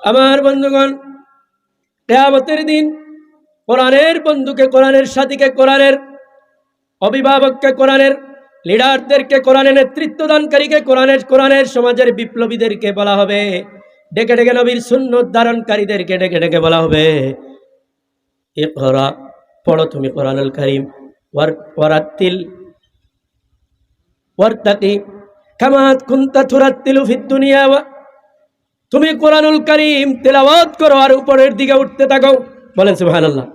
আমার বন্ধুগণ, কিয়ামতের দিন কোরআনের বন্ধুকে, কোরআনের সাথীকে, কোরআনের অভিভাবককে, কোরআনের লিডারদেরকে, কোরআনের নেতৃত্ব দানকারীকে, কোরআনের সমাজের বিপ্লবীদেরকে বলা হবে, ডেকে ডেকে নবীর সুন্নত ধারণকারীদেরকে ডেকে ডেকে বলা হবে, ইকরা, পড়ো তুমি কোরআনুল কারীম, ওয়ারাত্তিল ওয়ারতাকি কামা কুনতা তুরাত্তিলু ফিদ দুনিয়া, তুমি কোরআনুল কারীম তেলাওয়াত করো আর উপরের দিকে উঠতে থাকো। বলেন সুবহানাল্লাহ।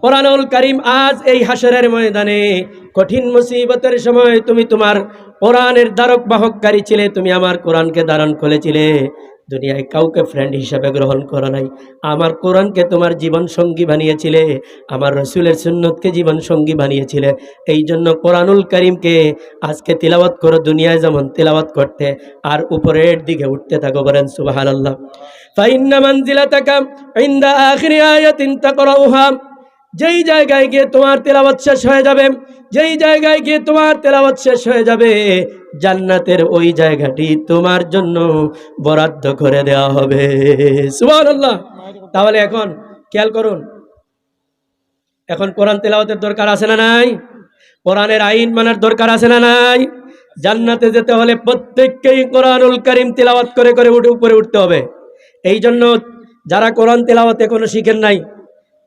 কোরআনুল কারীম আজ এই হাসরের ময়দানে কঠিন মুসিবতের সময় তুমি তোমার কোরআনের ধারক বাহককারী ছিলে, তুমি আমার কোরআনকে ধারণ করেছিলে, দুনিয়ায় কাউকে ফ্রেন্ড হিসাবে গ্রহণ করো নাই, আমার কোরআনকে তোমার জীবন সঙ্গী বানিয়েছিলে, আমার রসুলের সুন্নতকে জীবন সঙ্গী বানিয়েছিলে। এই জন্য কোরআনুল কারীমকে আজকে তিলাওয়াত করো, দুনিয়ায় যেমন তিলাওয়াত করতে আর উপরের দিকে উঠতে থাকো। বলেন সুবহানাল্লাহ। ফাইন্না মানজিলাতাকা ইনদা আখিরি আয়াতিন তাকরাউহা, যেই জায়গায় গিয়ে তোমার তেলাওয়াত শেষ হয়ে যাবে, যেই জায়গায় গিয়ে তোমার তেলাওয়াত শেষ হয়ে যাবে, জান্নাতের ওই জায়গাটি তোমার জন্য বরাদ্দ করে দেওয়া হবে। সুবহানাল্লাহ। তাহলে এখন খেয়াল করুন, এখন কোরআন তেলাওয়াতের দরকার আছে না নাই? কোরআনের আইন মানার দরকার আছে না নাই? জান্নাতে যেতে হলে প্রত্যেককেই কোরআনুল কারীম তেলাওয়াত করে করে উপরে উঠতে হবে। এই জন্য যারা কোরআন তেলাওয়াত এখনো শিখেন নাই,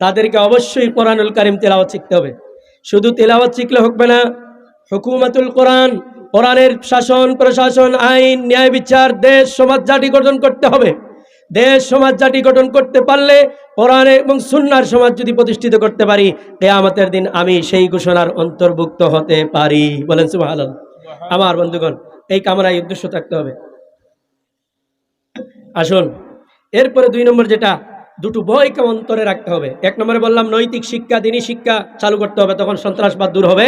তাদেরকে অবশ্যই কোরআনুল কারীম তেলাওয়াত শিখতে হবে। শুধু তেলাওয়াত শিখলে হবে না, হুকুমাতুল কোরআন, কোরআনের শাসন প্রশাসন, আইন, ন্যায় বিচার, দেশ সমাজ জাতি গঠন করতে হবে। দেশ সমাজ জাতি গঠন করতে পারলে, কোরআন এবং সুন্নাহর সমাজ যদি প্রতিষ্ঠিত করতে পারি, কিয়ামতের দিন আমি সেই ঘোষণার অন্তর্ভুক্ত হতে পারি। বলেন সুবহানাল্লাহ। আমার বন্ধুগণ, এই কামনায় উদ্দেশ্য থাকতে হবে। আসুন এরপরে 2 নম্বর, যেটা দুটো ভয়কে অন্তরে রাখতে হবে। 1 নম্বরে বললাম নৈতিক শিক্ষা, দিনী শিক্ষা চালু করতে হবে, তখন সন্ত্রাসবাদ দূর হবে।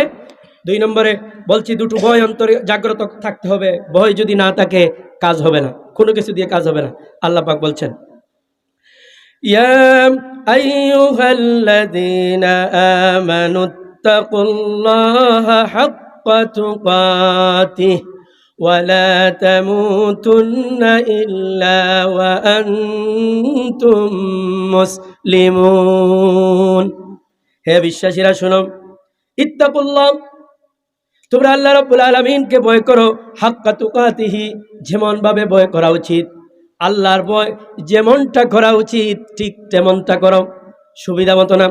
2 নম্বরে বলছি দুটো ভয় অন্তরে জাগ্রত থাকতে হবে। ভয় যদি না থাকে কাজ হবে না, কোনো কিছু দিয়ে কাজ হবে না। আল্লাহ পাক বলছেন, ইয়া আইয়ুহাল্লাযীনা আমানুত্তাকুল্লাহা হাক্কা তুকাতিহি ولا تموتن إلا وأنتم মুসলিমুন। হে বিশ্বাসীরা শোনো, ইত্তাকুল্লাহ, তোমরা আল্লাহ রাব্বুল আলামিনকে ভয় করো, হাক্কা তুকাতিহি, যেমন ভাবে ভয় করা উচিত, আল্লাহর ভয় যেমনটা করা উচিত ঠিক তেমনটা করো। সুবিধা মতো না,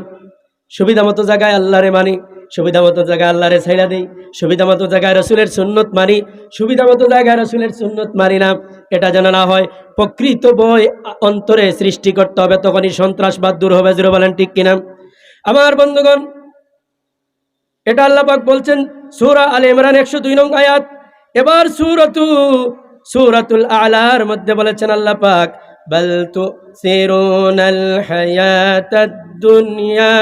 সুবিধা মতো জায়গায় আল্লাহরে মানি, সুবিধা মতো জায়গায় আল্লাহরে ছাইড়া দেই, সুবিধা মতো জায়গায় রসুলের সুন্নত মানি, সুবিধা মতো জায়গায় রসুলের সুন্নত মানি না, এটা যেন না হয়। প্রকৃত ভয় অন্তরে সৃষ্টি করতে হবে, তখনই সন্ত্রাসবাদ দূর হবে। জোরে বলেন ঠিক কিনা? আমার বন্ধুগণ, এটা আল্লাহ পাক বলছেন সূরা আলে ইমরান 102 নং আয়াত। এবার সূরাতুল আলার মধ্যে বলেছেন আল্লাহ পাক, বাল তুসিরুনাল হায়াতাদ দুনিয়া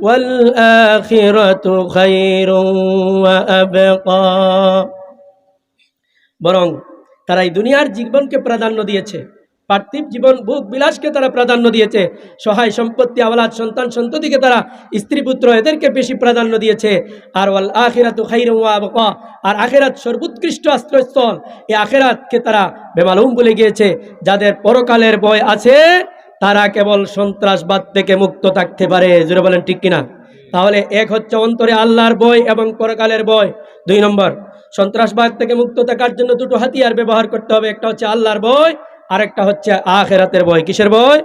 ওয়াল আখিরাতু খায়রুন ওয়া আবকা, বরং তারা এই দুনিয়ার জীবনকে প্রাধান্য দিয়েছে, পার্থিব জীবন ভোগ বিলাসকে তারা প্রাধান্য দিয়েছে, সহায় সম্পত্তি, আওলাদ, সন্তান সন্ততিকে তারা, স্ত্রী পুত্র, এদেরকে বেশি প্রাধান্য দিয়েছে। আর ওয়াল আখিরাতু খায়রুন ওয়া আবকা, আর আখিরাত সর্বোৎকৃষ্ট আশ্রয়স্থল, এই আখিরাতকে তারা বেমালুম ভুলে গিয়েছে। যাদের পরকালের ভয় আছে তারা কেবল সন্ত্রাসবাদ থেকে মুক্ত থাকতে পারে। জোরে বলেন ঠিক কিনা? তাহলে এক হচ্ছে অন্তরে আল্লাহর ভয় এবং পরকালের ভয়। 2 নম্বর, সন্ত্রাসবাদ থেকে মুক্ত থাকার জন্য দুটো হাতিয়ার ব্যবহার করতে হবে, একটা হচ্ছে আল্লাহর ভয়, আরেকটা হচ্ছে আখিরাতের ভয়। কিসের ভয়?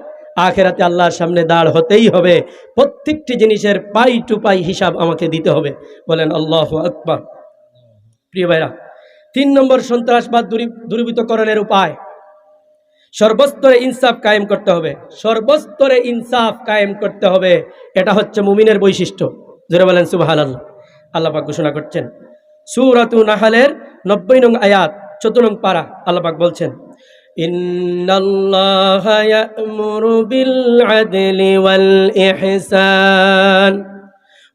আখিরাতে আল্লাহর সামনে দাঁড় হতেই হবে, প্রত্যেকটি জিনিসের পাই টু পাই হিসাব আমাকে দিতে হবে। বলেন আল্লাহু আকবার। প্রিয় ভাইরা, 3 নম্বর, সন্ত্রাসবাদ দূরীভূতকরণের উপায়, সর্বস্তরে ইনসাফ কায়েম করতে হবে। সর্বস্তরে ইনসাফ কায়েম করতে হবে, এটা হচ্ছে মুমিনের বৈশিষ্ট্য। জোরে বলেন সুবহানাল্লাহ। আল্লাহ পাক ঘোষণা করছেন সূরাতুন নাহলের 90 নং আয়াত, 14 নং পারা। আল্লাহ পাক বলছেন, ইন্নাল্লাহা ইয়া'মুরু বিল আদলি ওয়াল ইহসান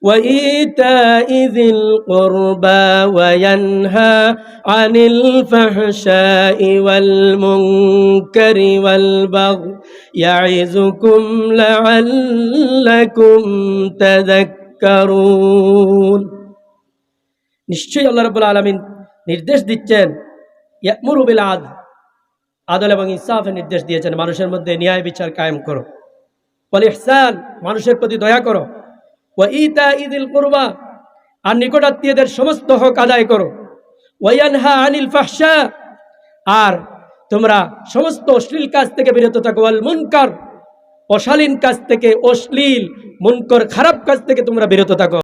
ওয়া ইতা'i যিল কুরবা ওয়া ইয়ানহা আনিল ফাহশাই ওয়াল মুনকারি ওয়াল বাগই ইয়া'iযুকুম লা'আল্লাকুম তাযাক্কারুন। নিশ্চয়ই আল্লাহ রাব্বুল আলামিন নির্দেশ দিচ্ছেন, ইয়া'মুরু বিল আদল, আদল এবং ইনসাফের নির্দেশ দিয়েছেন, মানুষের মধ্যে ন্যায় বিচার কায়েম করো। ওয়াল ইহসান, মানুষের প্রতি দয়া করো। ওয়া ইতাইযিল কুরবা, আর নিকটাত্মীয়দের সমস্ত হক আদায় করো। ওয়া ইয়ানহা আনিল ফাহশা, আর তোমরা সমস্ত অশ্লীল কাজ থেকে বিরত থাকো। ওয়াল মুনকার, অশালীন কাজ থেকে, অশ্লীল মুনকর খারাপ কাজ থেকে তোমরা বিরত থাকো।